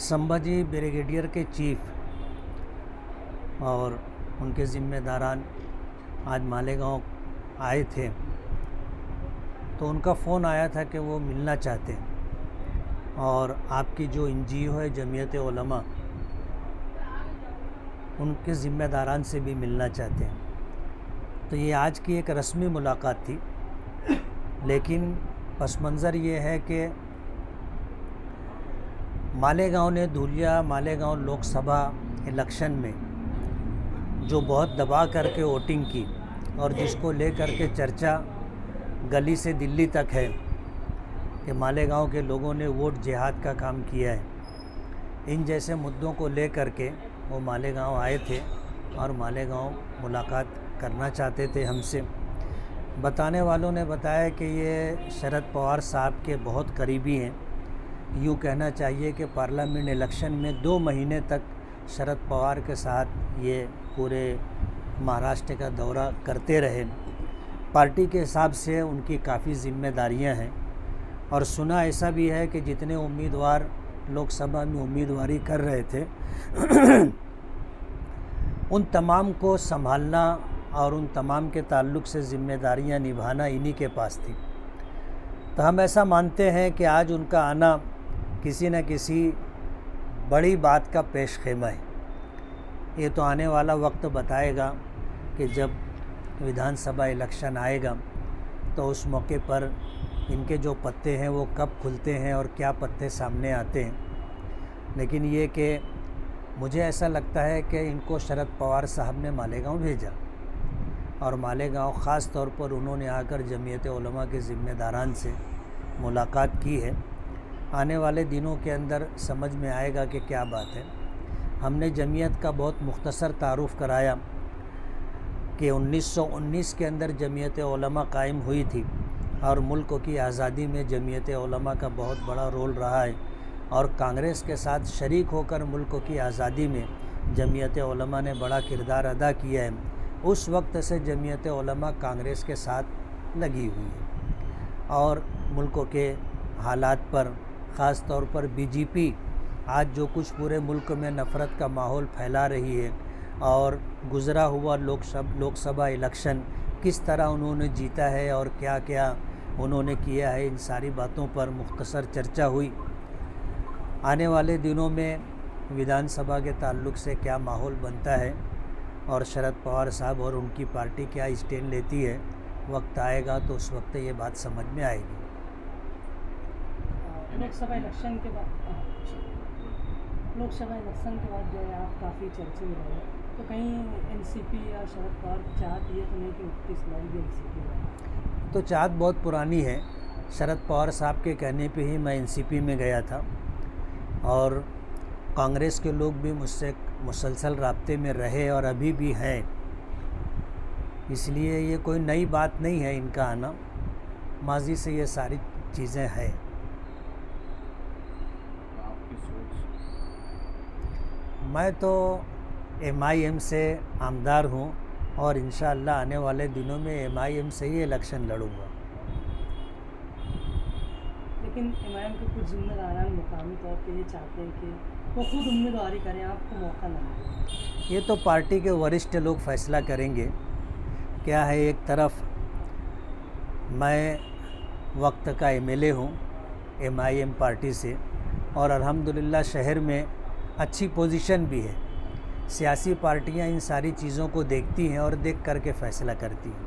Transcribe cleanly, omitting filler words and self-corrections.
Sambhaji brigadier के chief और उनके ज़िम्मेदारान आज मालेगांव आए थे, तो उनका फ़ोन आया था कि वो मिलना चाहते हैं और आपकी जो NGO है जमीयत उलमा, उनके ज़िम्मेदारान से भी मिलना चाहते हैं। तो ये आज की एक रस्मी मुलाकात थी, लेकिन पस मंज़र ये है कि मालेगांव ने धुलिया मालेगांव लोकसभा इलेक्शन में जो बहुत दबा करके वोटिंग की और जिसको लेकर के चर्चा गली से दिल्ली तक है कि मालेगांव के लोगों ने वोट जिहाद का काम किया है, इन जैसे मुद्दों को लेकर के वो मालेगांव आए थे और मालेगांव मुलाकात करना चाहते थे हमसे। बताने वालों ने बताया कि ये शरद पवार साहब के बहुत करीबी हैं। यूँ कहना चाहिए कि पार्लियामेंट इलेक्शन में 2 महीने तक शरद पवार के साथ ये पूरे महाराष्ट्र का दौरा करते रहे। पार्टी के हिसाब से उनकी काफ़ी जिम्मेदारियां हैं और सुना ऐसा भी है कि जितने उम्मीदवार लोकसभा में उम्मीदवारी कर रहे थे उन तमाम को संभालना और उन तमाम के ताल्लुक़ से जिम्मेदारियां निभाना इन्हीं के पास थी। तो हम ऐसा मानते हैं कि आज उनका आना किसी न किसी बड़ी बात का पेश खेमा है। ये तो आने वाला वक्त बताएगा कि जब विधानसभा इलेक्शन आएगा तो उस मौके पर इनके जो पत्ते हैं वो कब खुलते हैं और क्या पत्ते सामने आते हैं। लेकिन ये कि मुझे ऐसा लगता है कि इनको शरद पवार साहब ने मालेगांव भेजा और मालेगांव ख़ास तौर पर उन्होंने आकर जमीयत उलमा के ज़िम्मेदारान से मुलाकात की है। आने वाले दिनों के अंदर समझ में आएगा कि क्या बात है। हमने जमीयत का बहुत मुख्तसर तारुफ़ कराया कि 1919 के अंदर जमीयत उलमा कायम हुई थी और मुल्क की आज़ादी में जमीयत उलमा का बहुत बड़ा रोल रहा है और कांग्रेस के साथ शरीक होकर मुल्क की आज़ादी में जमीयत उलमा ने बड़ा किरदार अदा किया है। उस वक्त से जमीयत उलमा कांग्रेस के साथ लगी हुई है और मुल्क के हालात पर ख़ास तौर पर बीजेपी आज जो कुछ पूरे मुल्क में नफ़रत का माहौल फैला रही है और गुज़रा हुआ लोकसभा इलेक्शन किस तरह उन्होंने जीता है और क्या क्या उन्होंने किया है, इन सारी बातों पर मुख्तसर चर्चा हुई। आने वाले दिनों में विधानसभा के ताल्लुक़ से क्या माहौल बनता है और शरद पवार साहब और उनकी पार्टी क्या स्टैंड लेती है, वक्त आएगा तो उस वक्त ये बात समझ में आएगी। लोकसभा इलेक्शन के बाद जो है आप काफ़ी चर्चे में रहे, तो कहीं NCP या शरद पवार चाहत ये तो नहीं कि उठती सुनाई NCP में? तो चाहत बहुत पुरानी है। शरद पवार साहब के कहने पे ही मैं NCP में गया था और कांग्रेस के लोग भी मुझसे मुसलसल राब्ते में रहे और अभी भी हैं, इसलिए ये कोई नई बात नहीं है इनका आना, माजी से ये सारी चीज़ें हैं। मैं तो MIM से आमदार हूँ और इंशाअल्लाह आने वाले दिनों में MIM से ही इलेक्शन लड़ूंगा। लेकिन MIM के कुछ जिम्मेदारान मुकामी तौर पे ये चाहते हैं कि वो खुद उम्मीदवारी करें, आपको मौका न मिले। ये तो पार्टी के वरिष्ठ लोग फैसला करेंगे। क्या है, एक तरफ मैं वक्त का MLA हूँ MIM पार्टी से और अल्हम्दुलिल्लाह शहर में अच्छी पोजीशन भी है। सियासी पार्टियां इन सारी चीज़ों को देखती हैं और देख करके फ़ैसला करती हैं।